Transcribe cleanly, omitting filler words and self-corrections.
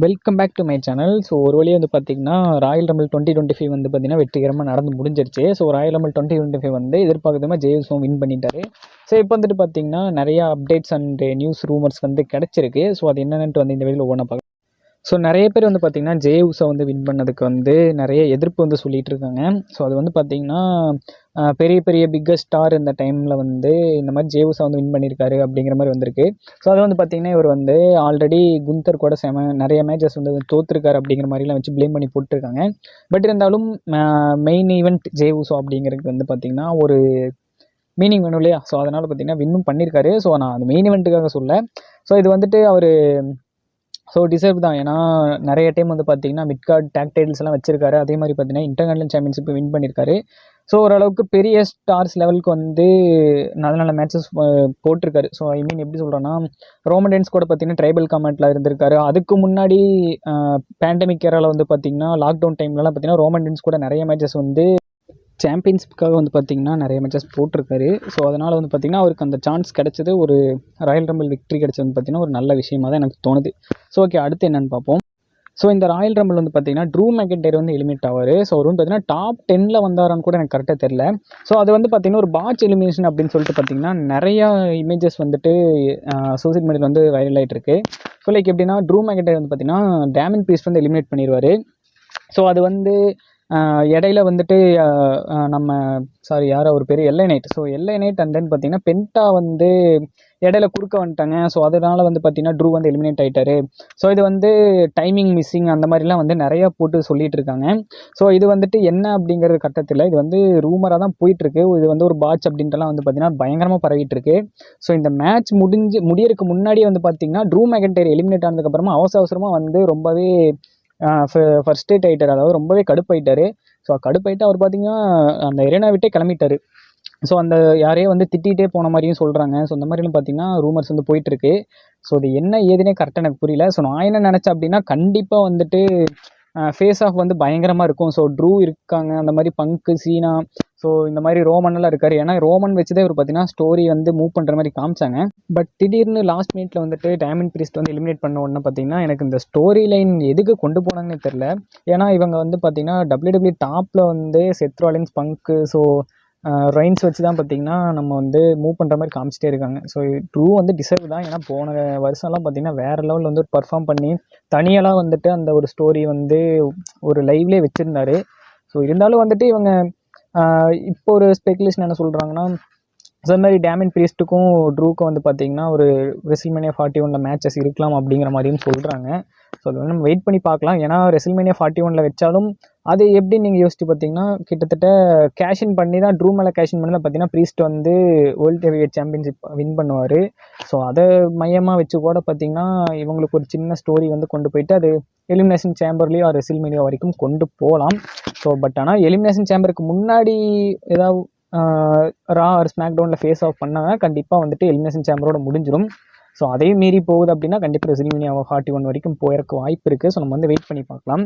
Welcome back to my channel. So ஒரு வழியாக வந்து பார்த்தீங்கன்னா ராயல் ரம்பிள் 2025 வந்து பார்த்தீங்கன்னா வெற்றிகரமாக நடந்து முடிஞ்சிருச்சு. ஸோ ராயல் ரம்பிள் 2025 வந்து எதிர்பார்க்காம ஜேஎஸ்ஓ வின் பண்ணிட்டாரு. ஸோ இப்போ வந்துட்டு பார்த்தீங்கன்னா நிறையா அப்டேட்ஸ் அண்ட் நியூஸ் ரூமர்ஸ் வந்து கிடச்சிருக்கு. ஸோ அது என்னென்னு வந்து இந்த வீடியோவில் ஒவ்வொன்றா பார்க்கலாம். ஸோ நிறைய பேர் வந்து பார்த்திங்கன்னா ஜேயூஸை வந்து வின் பண்ணதுக்கு வந்து நிறைய எதிர்ப்பு வந்து சொல்லிகிட்டு இருக்காங்க. ஸோ அது வந்து பார்த்திங்கன்னா பெரிய பெரிய பிக்கஸ்ட் ஸ்டார் இந்த டைமில் வந்து இந்த மாதிரி ஜேயூஸை வந்து வின் பண்ணியிருக்காரு அப்படிங்கிற மாதிரி வந்திருக்கு. ஸோ அது வந்து பார்த்திங்கன்னா இவர் வந்து ஆல்ரெடி குந்தர் கூட நிறைய மேட்சஸ் வந்து தோற்றுருக்காரு அப்படிங்கிற மாதிரிலாம் வச்சு ப்ளேம் பண்ணி போட்டிருக்காங்க. பட் இருந்தாலும் மெயின் ஈவெண்ட் ஜேயூஸோ அப்படிங்கிறதுக்கு வந்து பார்த்திங்கன்னா ஒரு மீனிங் வேணும் இல்லையா? ஸோ அதனால் பார்த்திங்கன்னா வின்னும் பண்ணியிருக்காரு. ஸோ நான் அந்த மெயின் ஈவெண்ட்டுக்காக சொல்ல. ஸோ இது வந்துட்டு அவர் ஸோ டிசர்வ் தான். ஏன்னா நிறைய டைம் வந்து பார்த்தீங்கன்னா மிட்கார்ட் டேக் டைட்டில்ஸ் எல்லாம் வச்சிருக்காரு. அதே மாதிரி பார்த்தீங்கன்னா இன்டர்நேஷனல் சாம்பியன்ஷிப் வின் பண்ணியிருக்காரு. ஸோ ஓரளவுக்கு பெரிய ஸ்டார்ஸ் லெவலுக்கு வந்து நல்ல நல்ல மேட்சஸ் போட்டிருக்காரு. ஸோ ஐ மீன் எப்படி சொல்கிறேன்னா ரோமன் ரெயின்ஸ் கூட பார்த்தீங்கன்னா ட்ரைபல் காமெண்ட்டில் இருந்திருக்காரு. அதுக்கு முன்னாடி பேண்டமிக் ஏராவில் வந்து பார்த்தீங்கன்னா லாக்டவுன் டைம்லலாம் பார்த்தீங்கன்னா ரோமன் ரெயின்ஸ் கூட நிறைய மேட்சஸ் வந்து சாம்பியன்ஷிப்காக வந்து பார்த்திங்கன்னா நிறைய மேட்சஸ் போட்டிருக்காரு. ஸோ அதனால் வந்து பார்த்திங்கன்னா அவருக்கு அந்த சான்ஸ் கிடச்சது, ஒரு ராயல் ரம்பிள் விக்ட்ரி கிடச்சது வந்து பார்த்திங்கன்னா ஒரு நல்ல விஷயமாக தான் எனக்கு தோணுது. ஸோ ஓகே, அடுத்து என்னென்னு பார்ப்போம். ஸோ இந்த ராயல் ரம்பிள் வந்து பார்த்திங்கன்னா ட்ரூ மெக்கன்டையர் வந்து எலிமினேட் ஆவார். ஸோ அவர் வந்து பார்த்திங்கன்னா டாப் 10ல் வந்தாரான்னு கூட எனக்கு கரெக்டாக தெரில. ஸோ அது வந்து பார்த்திங்கன்னா ஒரு பாட்ச் எலிமினேஷன் அப்படின்னு சொல்லிட்டு பார்த்திங்கன்னா நிறையா இமேஜஸ் வந்துட்டு சோசியல் மீடியாவில் வந்து வைரல் ஆகிட்டு இருக்கு. ஸோ லைக் எப்படின்னா ட்ரூ மெக்கன்டையர் வந்து பார்த்திங்கன்னா டேமன் ப்ரீஸ்ட் வந்து எலிமினேட் பண்ணிடுவார். ஸோ அது வந்து இடையில வந்துட்டு நம்ம யார் அவர் பேர் LA Knight. So LA Knight and then பார்த்தீங்கன்னா பென்டா வந்து இடையில குறுக்க வந்துட்டாங்க. ஸோ அதனால வந்து பார்த்தீங்கன்னா ட்ரூ வந்து எலிமினேட் ஆகிட்டாரு. ஸோ இது வந்து டைமிங் மிஸ்ஸிங் அந்த மாதிரிலாம் வந்து நிறையா போட்டு சொல்லிட்டு இருக்காங்க. ஸோ இது வந்துட்டு என்ன அப்படிங்கிறது கட்டத்தில் இது வந்து ரூமராக தான் போயிட்டுருக்கு. இது வந்து ஒரு பாட்ச் அப்படின்ட்டுலாம் வந்து பார்த்தீங்கன்னா பயங்கரமாக பரவிட்டு இருக்கு. ஸோ இந்த மேட்ச் முடியறதுக்கு முன்னாடியே வந்து பார்த்தீங்கன்னா ட்ரூ மெக்கன்டையர் எலிமினேட் ஆனதுக்கப்புறமா அவசரமாக வந்து ரொம்பவே ஃபர்ஸ்ட்ரேட் ஆகிட்டார். அதாவது ரொம்பவே கடுப்பாயிட்டார். ஸோ கடுப்பாயிட்டு அவர் பார்த்தீங்கன்னா அந்த எரேனா விட்டே கிளம்பிட்டார். ஸோ அந்த யாரையும் வந்து திட்டிகிட்டே போன மாதிரியும் சொல்கிறாங்க. ஸோ இந்த மாதிரிலாம் பார்த்தீங்கன்னா ரூமர்ஸ் வந்து போயிட்டுருக்கு. ஸோ இது என்ன ஏதுனே கரெக்டாக எனக்கு புரியல. ஸோ நான் என்ன நினச்சேன் அப்படின்னா கண்டிப்பாக வந்துட்டு ஃபேஸ் ஆஃப் வந்து பயங்கரமாக இருக்கும். ஸோ ட்ரூ இருக்காங்க, அந்த மாதிரி பங்கு சீனா, ஸோ இந்த மாதிரி ரோமன்லாம் இருக்கார். ஏன்னா ரோமன் வச்சுதான் இவர் பார்த்தீங்கன்னா ஸ்டோரி வந்து மூவ் பண்ணுற மாதிரி காமிச்சாங்க. பட் திடீர்னு லாஸ்ட் மினிட்ல வந்துட்டு டேமன் ப்ரீஸ்ட் வந்து எலிமினேட் பண்ண உடனே பார்த்தீங்கன்னா எனக்கு இந்த ஸ்டோரி லைன் எதுக்கு கொண்டு போனாங்கன்னு தெரில. ஏன்னா இவங்க வந்து பார்த்தீங்கன்னா WWE டாப்பில் வந்து செத் ராலின்ஸ், பங்கு, ஸோ ரெயின்ஸ் வச்சு தான் பார்த்தீங்கன்னா நம்ம வந்து மூவ் பண்ணுற மாதிரி காமிச்சிட்டே இருக்காங்க. ஸோ ட்ரூ வந்து டிசர்வ் தான். ஏன்னா போன வருஷம்லாம் பார்த்தீங்கன்னா வேறு லெவலில் வந்து பர்ஃபார்ம் பண்ணி தனியெல்லாம் வந்துட்டு அந்த ஒரு ஸ்டோரி வந்து ஒரு லைவ்லேயே வச்சுருந்தாரு. ஸோ இருந்தாலும் வந்துட்டு இவங்க இப்போ ஒரு ஸ்பெகுலேஷன் என்ன சொல்கிறாங்கன்னா அதே மாதிரி டேமன் ப்ரீஸ்ட்டுக்கும் ட்ரூக்கும் வந்து பார்த்தீங்கன்னா ஒரு ரெசில்மேனியா 41 மேட்சஸ் இருக்கலாம் அப்படிங்கிற மாதிரியும் சொல்கிறாங்க. ஸோ அது வந்து நம்ம வெயிட் பண்ணி பார்க்கலாம். ஏன்னா ரெசில்மேனியா 41 வச்சாலும் அது எப்படி நீங்கள் யோசிச்சு பார்த்தீங்கன்னா கிட்டத்தட்ட கேஷின் பண்ணி தான் ட்ரூ மேலே கேஷின் பண்ணி தான் பார்த்தீங்கன்னா ப்ரீஸ்ட் வந்து வேர்ல்டு ஹெவிவேட் சாம்பியன்ஷிப் வின் பண்ணுவார். ஸோ அதை மையமாக வச்சு கூட பார்த்தீங்கன்னா இவங்களுக்கு ஒரு சின்ன ஸ்டோரி வந்து கொண்டு போயிட்டு அது எலிமினேஷன் சேம்பர்லேயும் ரெசில்மேனியா வரைக்கும் கொண்டு போகலாம். ஸோ பட் ஆனால் எலிமினேஷன் சேம்பருக்கு முன்னாடி ஏதாவது ரா ஆர் ஸ்மாக் டவுனில் ஃபேஸ் ஆஃப் பண்ணாங்க கண்டிப்பாக வந்துட்டு எலிமினேஷன் சேம்பரோட முடிஞ்சிடும். ஸோ அதையும் மீறி போகுது அப்படின்னா கண்டிப்பாக ரெசில்மேனியா 41 வரைக்கும் போயிறக்கு வாய்ப்பு இருக்குது. ஸோ நம்ம வந்து வெயிட் பண்ணி பார்க்கலாம்.